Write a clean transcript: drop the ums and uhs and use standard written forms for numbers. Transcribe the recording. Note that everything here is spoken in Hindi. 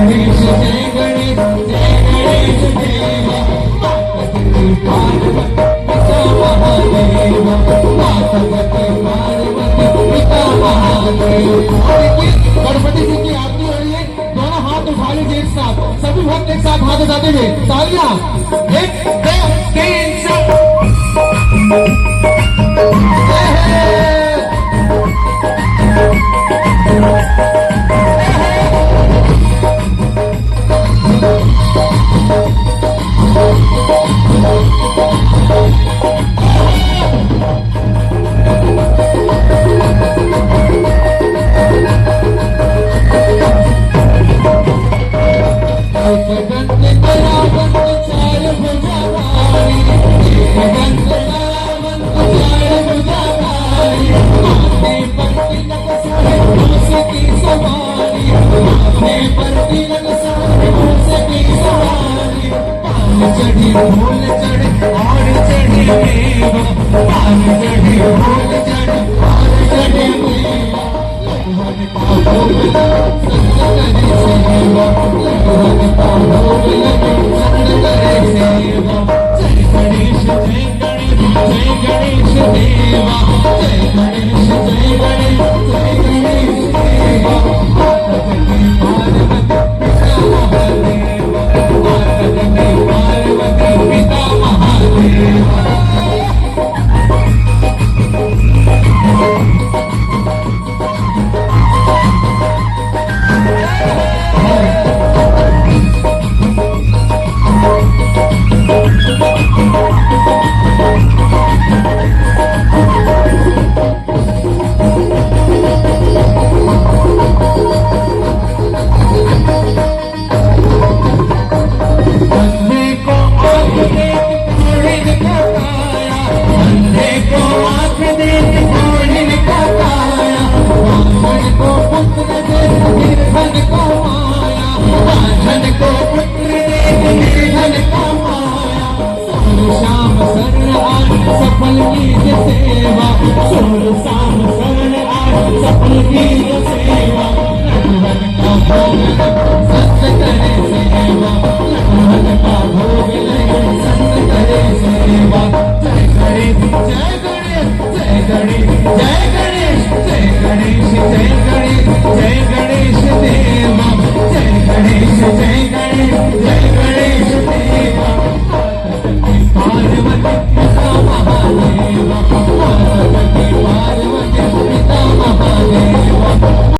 गणेश जय गणेश देवा पार्वती पिता महादेव पार्वती पिता महादेव। गणपति जी की आरती हो रही है, दोनों हाथ उठा लीजिए एक साथ, सभी भक्त एक साथ हाथ उठाते हुए तालियां। 1 2 3 चढ़ी फूल चढ़े और चढ़े मेवा, पान चढ़े फूल चढ़े और चढ़े मेवा, लगभग पापों में संग करे सेवा, लगभग पापों में संग करे सेवा। जय गणेश जय गणेश जय गणेश देवा, जय गणेश जय गणेश जय गणेश देवा। पार्वती पार्वती पिता महादेव, पार्वती पार्वती पिता महादेव। सफल की सेवा सोल सा